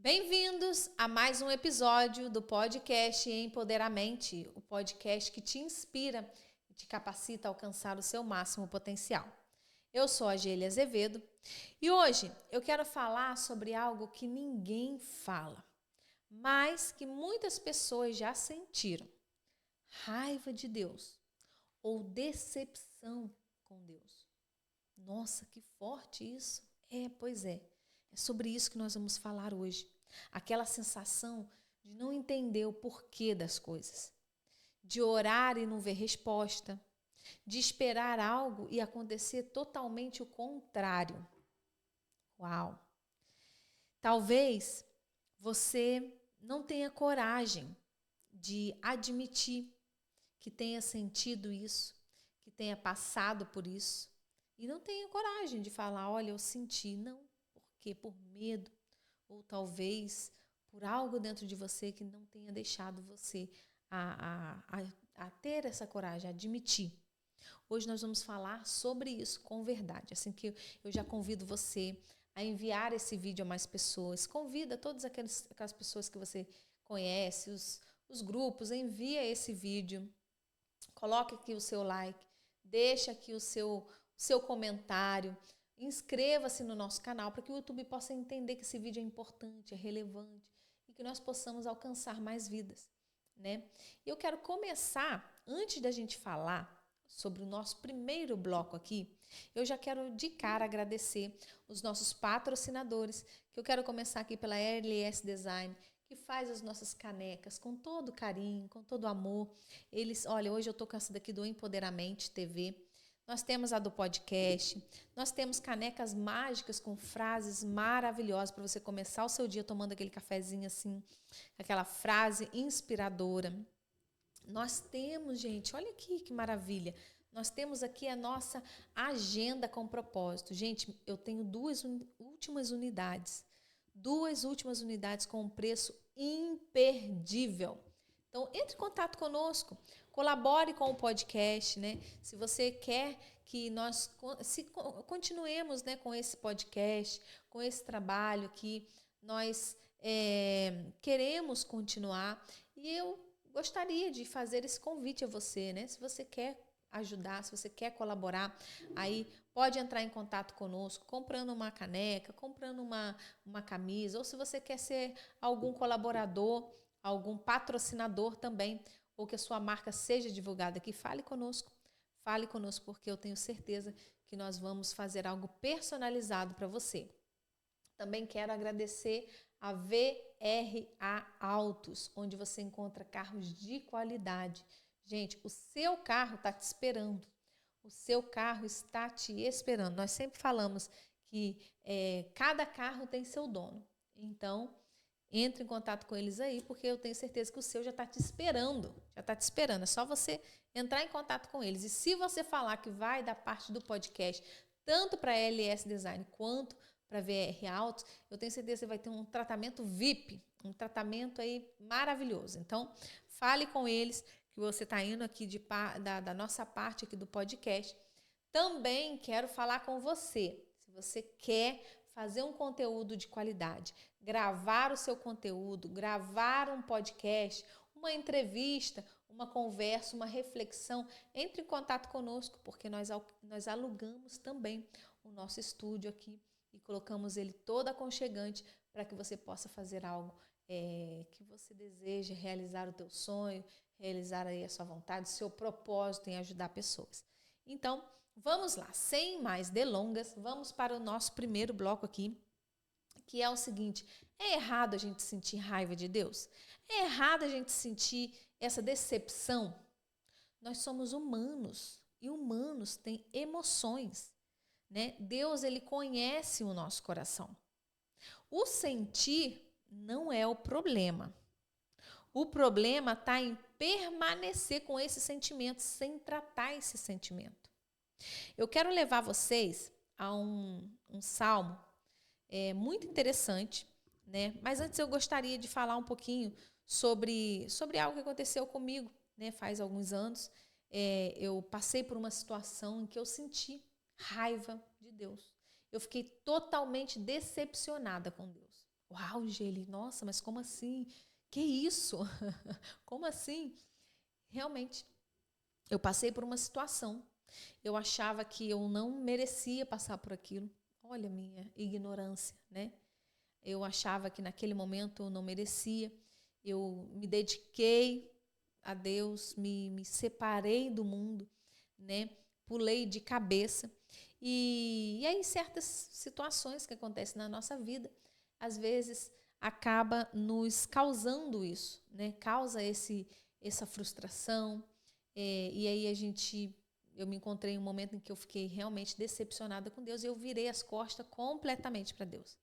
Bem-vindos a mais um episódio do podcast Empoderamente, o podcast que te inspira e te capacita a alcançar o seu máximo potencial. Eu sou a Gélia Azevedo e hoje eu quero falar sobre algo que ninguém fala, mas que muitas pessoas já sentiram: raiva de Deus ou decepção com Deus. Nossa, que forte isso! Pois é. É sobre isso que nós vamos falar hoje. Aquela sensação de não entender o porquê das coisas, de orar e não ver resposta, de esperar algo e acontecer totalmente o contrário. Uau! Talvez você não tenha coragem de admitir que tenha sentido isso, que tenha passado por isso, e não tenha coragem de falar: olha, eu senti. Não. Por quê? Por medo. Ou talvez por algo dentro de você que não tenha deixado você a ter essa coragem, a admitir. Hoje nós vamos falar sobre isso com verdade. Assim que eu já convido você a enviar esse vídeo a mais pessoas. Convida todas aquelas pessoas que você conhece, os grupos, envia esse vídeo. Coloque aqui o seu like, deixa aqui o seu comentário. Inscreva-se no nosso canal para que o YouTube possa entender que esse vídeo é importante, é relevante e que nós possamos alcançar mais vidas, né? Eu quero começar, antes da gente falar sobre o nosso primeiro bloco aqui, eu já quero de cara agradecer os nossos patrocinadores, que eu quero começar aqui pela LS Design, que faz as nossas canecas com todo carinho, com todo amor. Olha, hoje eu tô com essa daqui do Empoderamente TV. Nós temos a do podcast, nós temos canecas mágicas com frases maravilhosas para você começar o seu dia tomando aquele cafezinho assim, aquela frase inspiradora. Nós temos, gente, olha aqui que maravilha. Nós temos aqui a nossa agenda com propósito. Gente, eu tenho duas últimas unidades com um preço imperdível. Então, entre em contato conosco, colabore com o podcast, né? Se você quer que nós continuemos, né, com esse podcast, com esse trabalho que nós queremos continuar, e eu gostaria de fazer esse convite a você, né? Se você quer ajudar, se você quer colaborar, aí pode entrar em contato conosco, comprando uma caneca, comprando uma camisa, ou se você quer ser algum colaborador, algum patrocinador também, ou que a sua marca seja divulgada aqui, fale conosco, porque eu tenho certeza que nós vamos fazer algo personalizado para você. Também quero agradecer a VRA Autos, onde você encontra carros de qualidade. Gente, o seu carro está te esperando. O seu carro está te esperando. Nós sempre falamos que cada carro tem seu dono. Então, entre em contato com eles aí, porque eu tenho certeza que o seu já está te esperando. Já está te esperando. É só você entrar em contato com eles. E se você falar que vai da parte do podcast, tanto para a LS Design quanto para VR Autos, eu tenho certeza que você vai ter um tratamento VIP, um tratamento aí maravilhoso. Então, fale com eles que você está indo aqui da nossa parte aqui do podcast. Também quero falar com você. Se você quer fazer um conteúdo de qualidade, gravar o seu conteúdo, gravar um podcast, uma entrevista, uma conversa, uma reflexão, entre em contato conosco, porque nós alugamos também o nosso estúdio aqui e colocamos ele todo aconchegante para que você possa fazer algo que você deseja, realizar o teu sonho, realizar aí a sua vontade, o seu propósito em ajudar pessoas. Então, vamos lá, sem mais delongas, vamos para o nosso primeiro bloco aqui, que é o seguinte: é errado a gente sentir raiva de Deus? É errado a gente sentir essa decepção? Nós somos humanos e humanos têm emoções, né? Deus, ele conhece o nosso coração. O sentir não é o problema. O problema está em permanecer com esse sentimento, sem tratar esse sentimento. Eu quero levar vocês a um salmo muito interessante, né? Mas antes eu gostaria de falar um pouquinho sobre algo que aconteceu comigo, né? Faz alguns anos. Eu passei por uma situação em que eu senti raiva de Deus. Eu fiquei totalmente decepcionada com Deus. o auge. Ele, nossa, mas como assim? Que isso? Como assim? Realmente, eu passei por uma situação. Eu achava que eu não merecia passar por aquilo. Olha a minha ignorância, né? Eu achava que naquele momento eu não merecia. Eu me dediquei a Deus, me separei do mundo, né? Pulei de cabeça. E aí certas situações que acontecem na nossa vida, às vezes acaba nos causando isso, né? Causa essa frustração. E aí eu me encontrei em um momento em que eu fiquei realmente decepcionada com Deus e eu virei as costas completamente para Deus.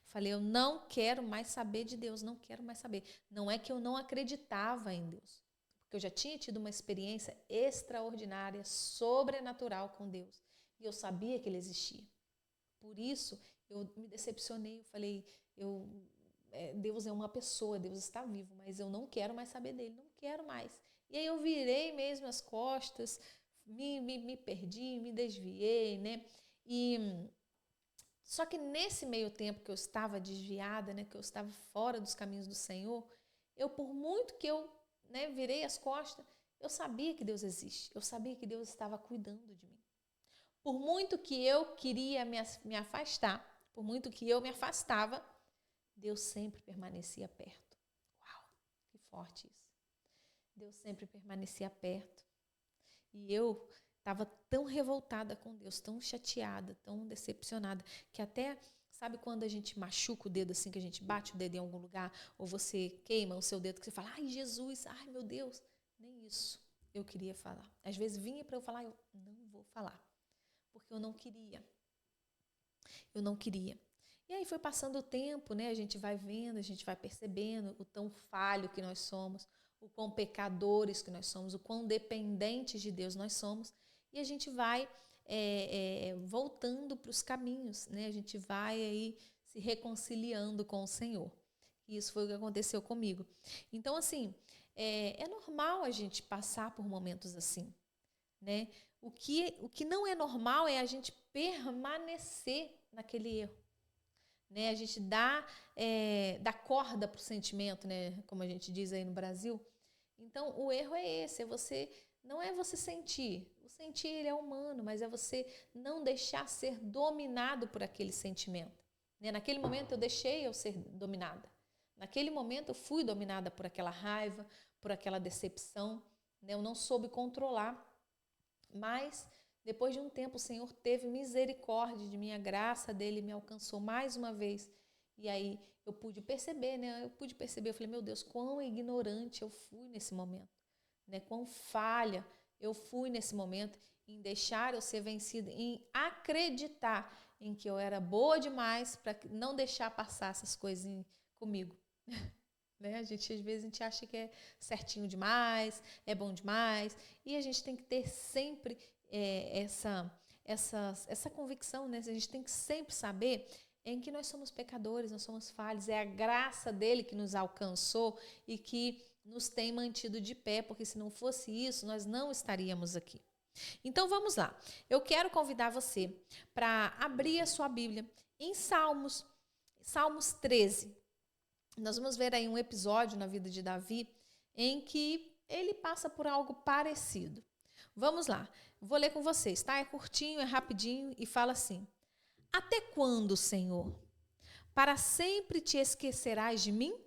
Falei, eu não quero mais saber de Deus, não quero mais saber. Não é que eu não acreditava em Deus, porque eu já tinha tido uma experiência extraordinária, sobrenatural com Deus, e eu sabia que Ele existia. Por isso, eu me decepcionei, eu falei, Deus é uma pessoa, Deus está vivo, mas eu não quero mais saber dele, não quero mais. E aí eu virei mesmo as costas, me perdi, me desviei, né? Só que nesse meio tempo que eu estava desviada, né, que eu estava fora dos caminhos do Senhor, por muito que eu, né, virei as costas, eu sabia que Deus existe, eu sabia que Deus estava cuidando de mim. Por muito que eu queria me afastar, por muito que eu me afastava, Deus sempre permanecia perto. Uau, que forte isso. Deus sempre permanecia perto. E eu estava tão revoltada com Deus, tão chateada, tão decepcionada, que até, sabe quando a gente machuca o dedo assim, que a gente bate o dedo em algum lugar, ou você queima o seu dedo, que você fala, ai Jesus, ai meu Deus, nem isso eu queria falar. Às vezes vinha para eu falar, eu não vou falar, porque eu não queria. Eu não queria. E aí foi passando o tempo, né? A gente vai vendo, a gente vai percebendo o tão falho que nós somos, o quão pecadores que nós somos, o quão dependentes de Deus nós somos. E a gente vai voltando para os caminhos, né? A gente vai aí se reconciliando com o Senhor. E isso foi o que aconteceu comigo. Então, assim, é normal a gente passar por momentos assim, né? O que não é normal é a gente permanecer naquele erro, né? A gente dá corda para o sentimento, né? Como a gente diz aí no Brasil. Então, o erro é esse, não é você sentir. O sentir ele é humano, mas é você não deixar ser dominado por aquele sentimento. Né? Naquele momento eu deixei eu ser dominada. Naquele momento eu fui dominada por aquela raiva, por aquela decepção. Né? Eu não soube controlar. Mas, depois de um tempo, o Senhor teve misericórdia de mim, a graça dele me alcançou mais uma vez. E aí eu pude perceber, né? Eu falei, meu Deus, quão ignorante eu fui nesse momento, né? Quão falha eu fui nesse momento em deixar eu ser vencida, em acreditar em que eu era boa demais para não deixar passar essas coisas comigo. Né? Às vezes a gente acha que é certinho demais, é bom demais, e a gente tem que ter sempre essa convicção, né? A gente tem que sempre saber em que nós somos pecadores, nós somos falhos, é a graça dele que nos alcançou e que nos tem mantido de pé, porque se não fosse isso, nós não estaríamos aqui. Então vamos lá, eu quero convidar você para abrir a sua Bíblia em Salmos 13. Nós vamos ver aí um episódio na vida de Davi em que ele passa por algo parecido. Vamos lá, vou ler com vocês, tá? É curtinho, é rapidinho e fala assim: até quando, Senhor? Para sempre te esquecerás de mim?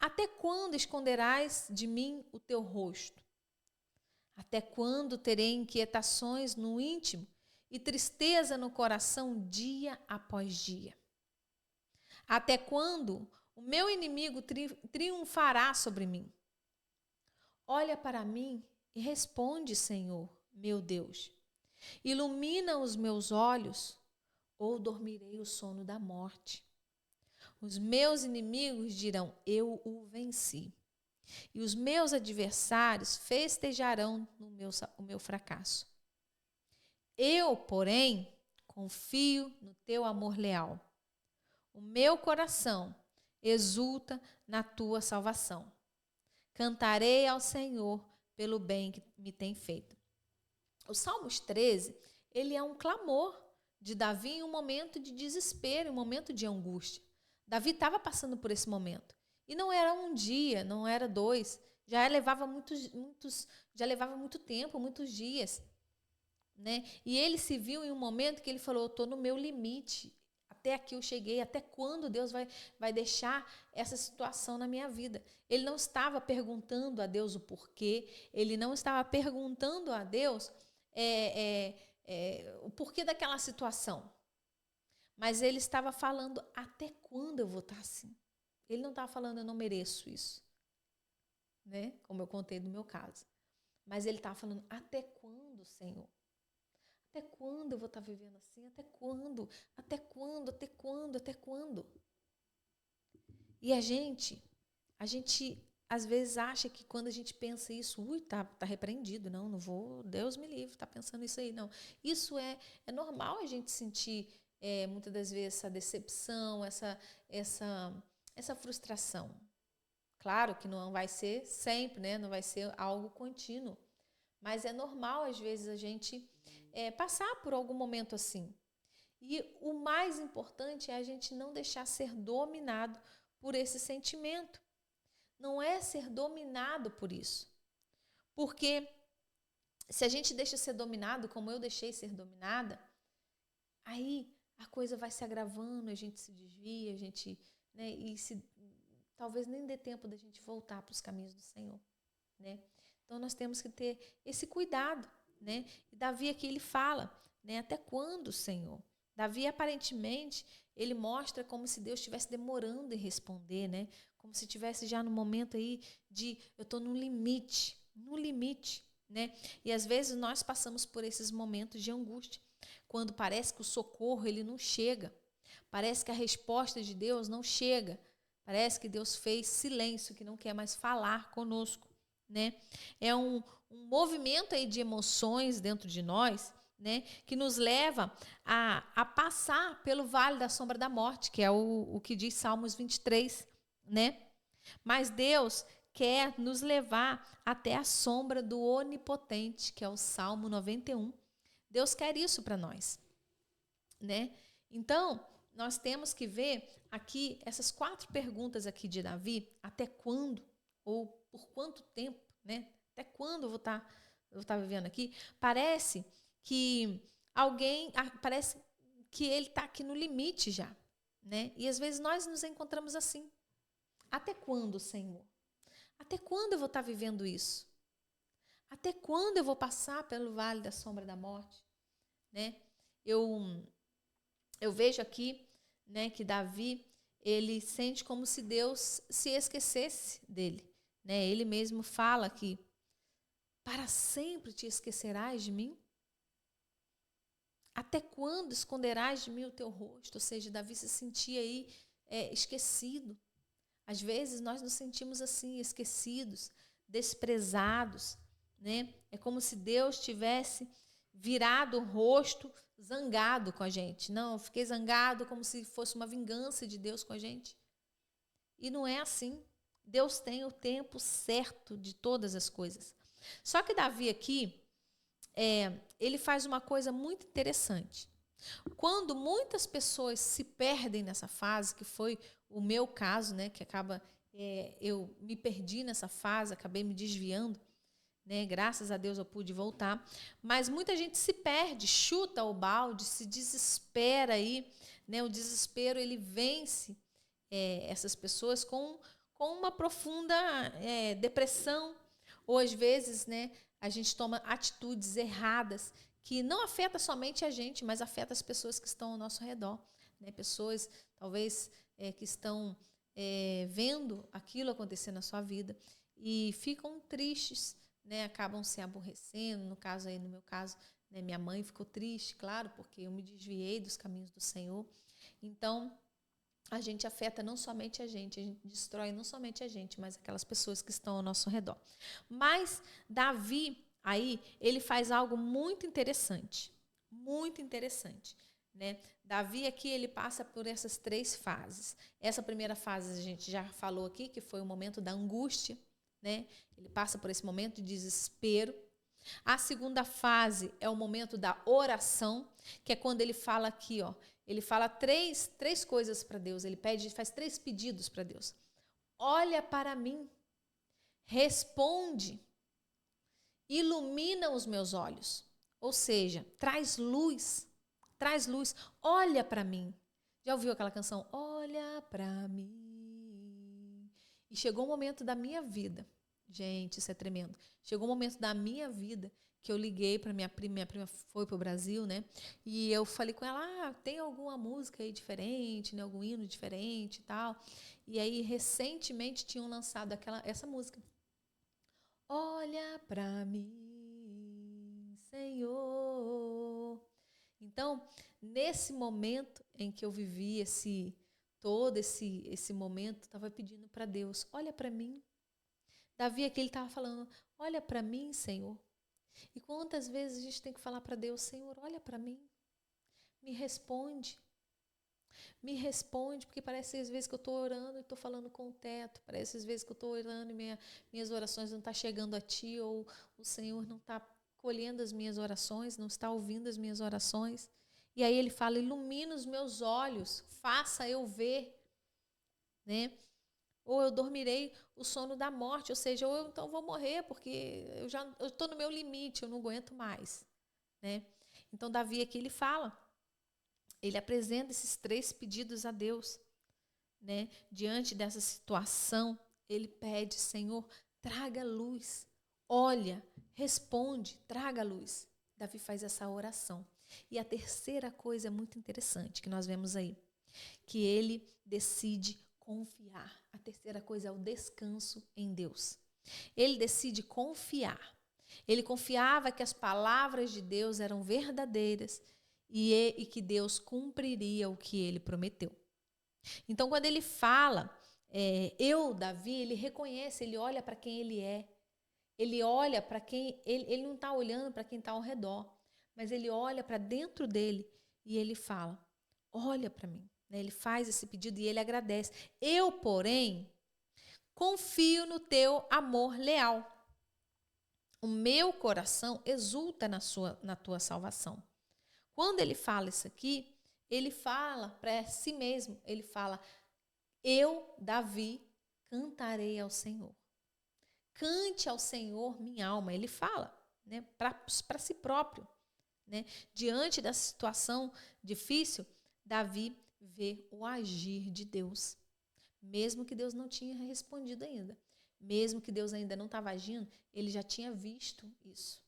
Até quando esconderás de mim o teu rosto? Até quando terei inquietações no íntimo e tristeza no coração dia após dia? Até quando o meu inimigo triunfará sobre mim? Olha para mim e responde, Senhor, meu Deus. Ilumina os meus olhos, ou dormirei o sono da morte. Os meus inimigos dirão, eu o venci. E os meus adversários festejarão o meu fracasso. Eu, porém, confio no teu amor leal. O meu coração exulta na tua salvação. Cantarei ao Senhor pelo bem que me tem feito. O Salmos 13, ele é um clamor de Davi em um momento de desespero, em um momento de angústia. Davi estava passando por esse momento. E não era um dia, não era dois. Já levava já levava muito tempo, muitos dias. Né? E ele se viu em um momento que ele falou, eu estou no meu limite. Até aqui eu cheguei. Até quando Deus vai deixar essa situação na minha vida? Ele não estava perguntando a Deus o porquê. Ele não estava perguntando a Deus o porquê daquela situação. Mas ele estava falando, até quando eu vou estar assim? Ele não estava falando, eu não mereço isso. Né? Como eu contei no meu caso. Mas ele estava falando, até quando, Senhor? Até quando eu vou estar vivendo assim? Até quando? Até quando? Até quando? Até quando? E a gente às vezes acha que quando a gente pensa isso, tá repreendido, não vou, Deus me livre, tá pensando isso aí, não. Isso é normal a gente sentir muitas das vezes essa decepção, essa frustração. Claro que não vai ser sempre, né? Não vai ser algo contínuo, mas é normal às vezes a gente passar por algum momento assim. E o mais importante é a gente não deixar ser dominado por esse sentimento. Não é ser dominado por isso. Porque se a gente deixa ser dominado, como eu deixei ser dominada, aí a coisa vai se agravando, a gente se desvia, né, talvez nem dê tempo da gente voltar para os caminhos do Senhor. Né? Então nós temos que ter esse cuidado. Né? E Davi aqui ele fala, né, até quando, Senhor? Davi aparentemente ele mostra como se Deus estivesse demorando em responder, né? Como se estivesse já no momento aí de eu estou no limite, né? E às vezes nós passamos por esses momentos de angústia, quando parece que o socorro ele não chega, parece que a resposta de Deus não chega, parece que Deus fez silêncio, que não quer mais falar conosco. Né? É um movimento aí de emoções dentro de nós, né, que nos leva a passar pelo vale da sombra da morte, que é o que diz Salmos 23. Né? Mas Deus quer nos levar até a sombra do Onipotente, que é o Salmo 91. Deus quer isso para nós. Né? Então, nós temos que ver aqui essas 4 perguntas aqui de Davi, até quando? Ou por quanto tempo, né? Até quando eu vou estar vivendo aqui? Parece que parece que ele está aqui no limite já, né? E às vezes nós nos encontramos assim. Até quando, Senhor? Até quando eu vou estar vivendo isso? Até quando eu vou passar pelo vale da sombra da morte? Né? Eu vejo aqui, né, que Davi ele sente como se Deus se esquecesse dele. Né? Ele mesmo fala que para sempre te esquecerás de mim? Até quando esconderás de mim o teu rosto? Ou seja, Davi se sentia aí esquecido. Às vezes nós nos sentimos assim, esquecidos, desprezados. Né? É como se Deus tivesse virado o rosto, zangado com a gente. Não, eu fiquei zangado como se fosse uma vingança de Deus com a gente. E não é assim. Deus tem o tempo certo de todas as coisas. Só que Davi aqui, ele faz uma coisa muito interessante. Quando muitas pessoas se perdem nessa fase, que foi o meu caso, né, que acaba, eu me perdi nessa fase, acabei me desviando, né, graças a Deus eu pude voltar, mas muita gente se perde, chuta o balde, se desespera aí, né, o desespero ele vence essas pessoas com uma profunda depressão, ou às vezes, né, a gente toma atitudes erradas que não afeta somente a gente, mas afeta as pessoas que estão ao nosso redor, né? Pessoas talvez que estão vendo aquilo acontecer na sua vida e ficam tristes, né? Acabam se aborrecendo. No meu caso, né, minha mãe ficou triste, claro, porque eu me desviei dos caminhos do Senhor. Então, a gente afeta não somente a gente destrói não somente a gente, mas aquelas pessoas que estão ao nosso redor. Mas Davi, aí, ele faz algo muito interessante, né? Davi aqui, ele passa por essas 3 fases. Essa primeira fase a gente já falou aqui, que foi o momento da angústia, né? Ele passa por esse momento de desespero, A segunda fase é o momento da oração, que é quando ele fala aqui, ó, ele fala três coisas para Deus, ele faz 3 pedidos para Deus. Olha para mim, responde, ilumina os meus olhos. Ou seja, traz luz, olha para mim. Já ouviu aquela canção? Olha para mim. E chegou um momento da minha vida, gente, isso é tremendo. Chegou um momento da minha vida que eu liguei para minha prima foi para o Brasil, né? E eu falei com ela, tem alguma música aí diferente, né? Algum hino diferente e tal. E aí, recentemente, tinham lançado essa música. Olha para mim, Senhor. Então, nesse momento em que eu vivi todo esse momento, estava pedindo para Deus, olha para mim. Davi aqui ele estava falando, olha para mim, Senhor. E quantas vezes a gente tem que falar para Deus, Senhor, olha para mim, me responde. Me responde, porque parece às vezes que eu estou orando e estou falando com o teto. Parece às vezes que eu estou orando e minhas orações não estão chegando a Ti, ou o Senhor não está colhendo as minhas orações, não está ouvindo as minhas orações. E aí ele fala, ilumina os meus olhos, faça eu ver, né? Ou eu dormirei o sono da morte, ou seja, ou eu então vou morrer, porque eu estou no meu limite, eu não aguento mais, né? Então Davi aqui ele fala, ele apresenta esses 3 pedidos a Deus, né? Diante dessa situação, ele pede, Senhor, traga luz, olha, responde, traga luz. Davi faz essa oração. E a terceira coisa muito interessante que nós vemos aí, que ele decide confiar. A terceira coisa é o descanso em Deus. Ele decide confiar. Ele confiava que as palavras de Deus eram verdadeiras e que Deus cumpriria o que ele prometeu. Então, quando ele fala, Davi, ele reconhece, ele olha para quem ele é. Ele olha para quem... Ele não está olhando para quem está ao redor, mas ele olha para dentro dele e ele fala, olha para mim. Né? Ele faz esse pedido e ele agradece. Eu, porém, confio no teu amor leal. O meu coração exulta na tua salvação. Quando ele fala isso aqui, ele fala para si mesmo, ele fala, eu, Davi, cantarei ao Senhor. Cante ao Senhor minha alma. Ele fala, né, para si próprio. Né? Diante da situação difícil, Davi vê o agir de Deus. Mesmo que Deus não tinha respondido ainda. Mesmo que Deus ainda não estava agindo, ele já tinha visto isso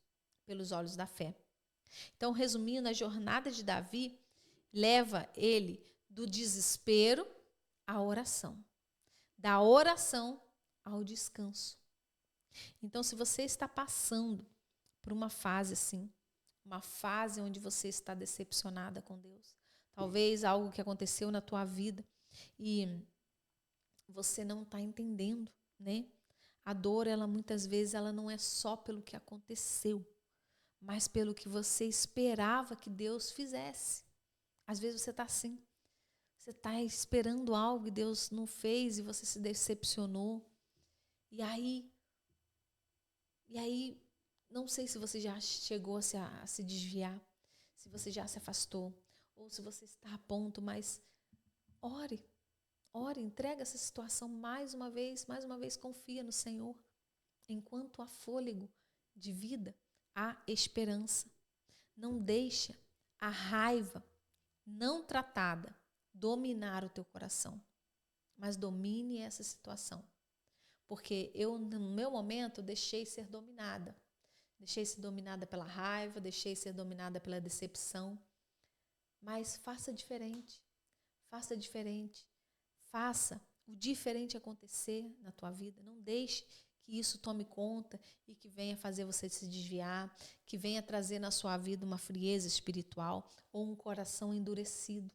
pelos olhos da fé. Então, resumindo, a jornada de Davi leva ele do desespero à oração. Da oração ao descanso. Então, se você está passando por uma fase assim, uma fase onde você está decepcionada com Deus, talvez algo que aconteceu na tua vida e você não está entendendo, né? A dor, ela muitas vezes, ela não é só pelo que aconteceu, mas pelo que você esperava que Deus fizesse. Às vezes você está assim, você está esperando algo e Deus não fez e você se decepcionou. E aí, não sei se você já chegou a se desviar, se você já se afastou, ou se você está a ponto, mas ore, entrega essa situação mais uma vez confia no Senhor. Enquanto há fôlego de vida, há esperança. Não deixa a raiva não tratada dominar o teu coração, mas domine essa situação. Porque eu, no meu momento, deixei ser dominada. Deixei ser dominada pela raiva, deixei ser dominada pela decepção. Mas faça diferente. Faça diferente. Faça o diferente acontecer na tua vida. Não deixe que isso tome conta e que venha fazer você se desviar, que venha trazer na sua vida uma frieza espiritual ou um coração endurecido.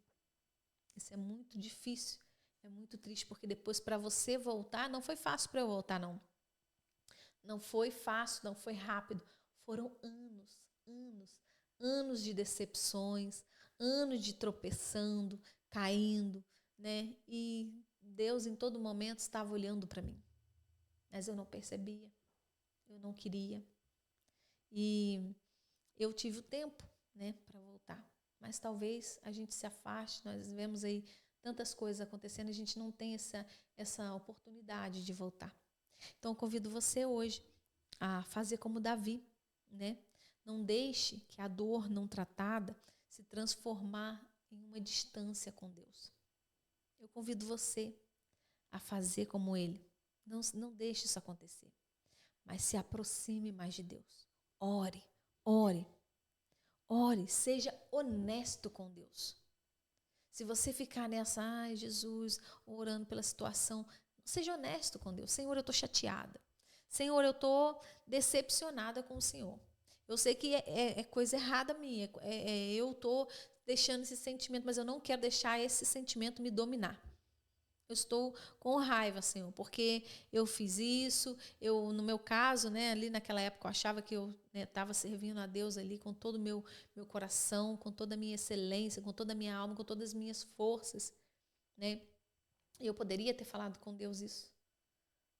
Isso é muito difícil, é muito triste, porque depois para você voltar, não foi fácil para eu voltar, não. Não foi fácil, não foi rápido. Foram anos de decepções, anos de tropeçando, caindo, né? E Deus em todo momento estava olhando para mim. Mas eu não percebia, eu não queria. E eu tive o tempo, né, para voltar. Mas talvez a gente se afaste, nós vemos aí tantas coisas acontecendo, a gente não tem essa oportunidade de voltar. Então, eu convido você hoje a fazer como Davi, né? Não deixe que a dor não tratada se transformar em uma distância com Deus. Eu convido você a fazer como ele. Não deixe isso acontecer. Mas se aproxime mais de Deus. Ore, ore, ore. Seja honesto com Deus. Se você ficar nessa, ai Jesus, orando pela situação, seja honesto com Deus. Senhor, eu estou chateada. Senhor, eu estou decepcionada com o Senhor. Eu sei que é coisa errada minha. Eu estou deixando esse sentimento, mas eu não quero deixar esse sentimento me dominar. Eu estou com raiva, Senhor, porque eu fiz isso. No meu caso, né, ali naquela época, eu achava que eu estava servindo a Deus ali com todo o meu coração, com toda a minha excelência, com toda a minha alma, com todas as minhas forças, né? E eu poderia ter falado com Deus isso,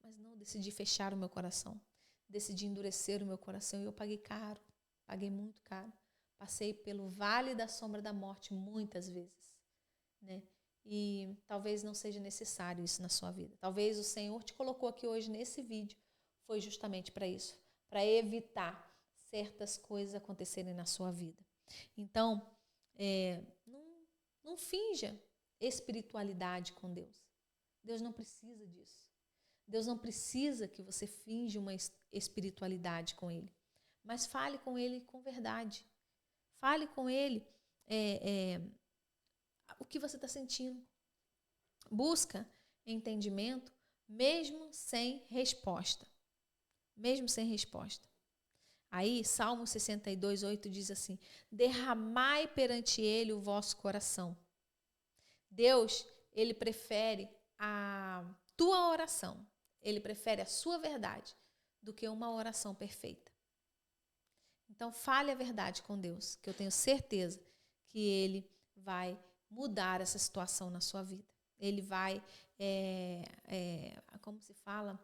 mas não, decidi fechar o meu coração, decidi endurecer o meu coração e eu paguei caro, paguei muito caro. Passei pelo vale da sombra da morte muitas vezes, né? E talvez não seja necessário isso na sua vida. Talvez o Senhor te colocou aqui hoje nesse vídeo foi justamente para isso, para evitar certas coisas acontecerem na sua vida. Então, não finja espiritualidade com Deus. Deus não precisa disso. Deus não precisa que você finja uma espiritualidade com Ele. Mas fale com Ele com verdade. Fale com Ele o que você está sentindo. Busca entendimento mesmo sem resposta. Mesmo sem resposta. Aí, Salmo 62, 8 diz assim: derramai perante Ele o vosso coração. Deus, Ele prefere a tua oração. Ele prefere a sua verdade do que uma oração perfeita. Então, fale a verdade com Deus, que eu tenho certeza que Ele vai mudar essa situação na sua vida. Ele vai, como se fala,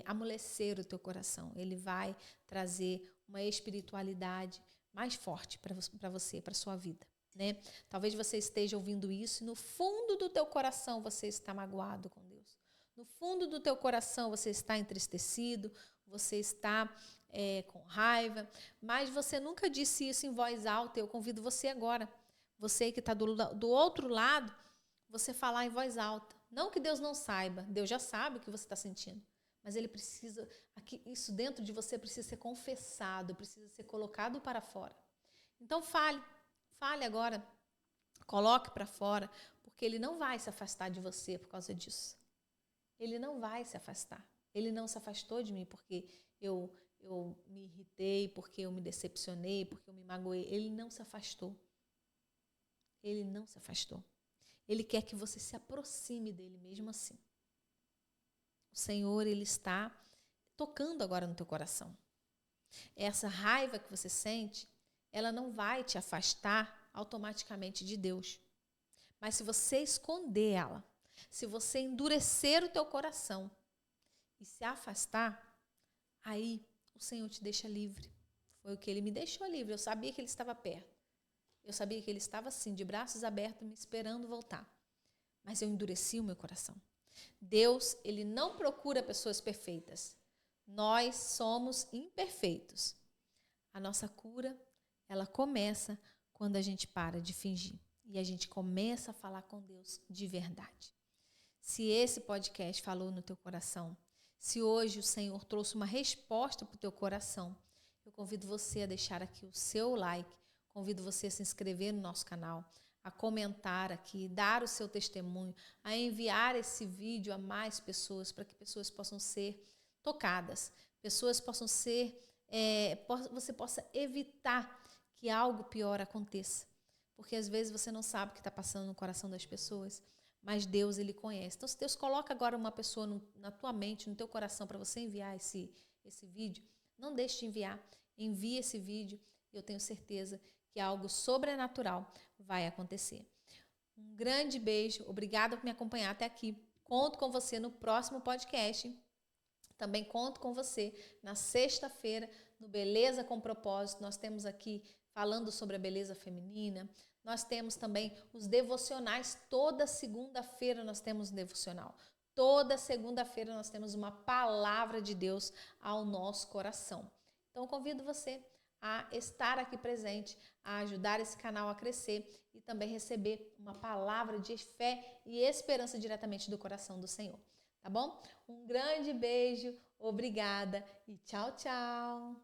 amolecer o teu coração. Ele vai trazer uma espiritualidade mais forte para você, para a sua vida, né? Talvez você esteja ouvindo isso e no fundo do teu coração você está magoado com Deus. No fundo do teu coração você está entristecido, você está com raiva, mas você nunca disse isso em voz alta. Eu convido você agora, você que está do outro lado, você falar em voz alta. Não que Deus não saiba, Deus já sabe o que você está sentindo, mas Ele precisa, isso dentro de você precisa ser confessado, precisa ser colocado para fora. Então fale agora, coloque para fora, porque Ele não vai se afastar de você por causa disso. Ele não vai se afastar. Ele não se afastou de mim porque eu me irritei, porque eu me decepcionei, porque eu me magoei. Ele não se afastou. Ele não se afastou. Ele quer que você se aproxime dele mesmo assim. O Senhor, Ele está tocando agora no teu coração. Essa raiva que você sente, ela não vai te afastar automaticamente de Deus. Mas se você esconder ela, se você endurecer o teu coração e se afastar, aí o Senhor te deixa livre. Foi o que Ele me deixou livre. Eu sabia que Ele estava perto. Eu sabia que Ele estava assim, de braços abertos, me esperando voltar. Mas eu endureci o meu coração. Deus, Ele não procura pessoas perfeitas. Nós somos imperfeitos. A nossa cura, ela começa quando a gente para de fingir. E a gente começa a falar com Deus de verdade. Se esse podcast falou no teu coração, se hoje o Senhor trouxe uma resposta para o teu coração, eu convido você a deixar aqui o seu like, convido você a se inscrever no nosso canal, a comentar aqui, dar o seu testemunho, a enviar esse vídeo a mais pessoas, para que pessoas possam ser tocadas, pessoas possam ser, você possa evitar que algo pior aconteça. Porque às vezes você não sabe o que está passando no coração das pessoas, mas Deus, Ele conhece. Então, se Deus coloca agora uma pessoa na tua mente, no teu coração, para você enviar esse vídeo, não deixe de enviar. Envie esse vídeo e eu tenho certeza que algo sobrenatural vai acontecer. Um grande beijo, obrigada por me acompanhar até aqui. Conto com você no próximo podcast. Também conto com você na sexta-feira no Beleza com Propósito. Nós temos aqui falando sobre a beleza feminina. Nós temos também os devocionais. Toda segunda-feira nós temos um devocional. Toda segunda-feira nós temos uma palavra de Deus ao nosso coração. Então, convido você a estar aqui presente, a ajudar esse canal a crescer e também receber uma palavra de fé e esperança diretamente do coração do Senhor. Tá bom? Um grande beijo, obrigada e tchau, tchau!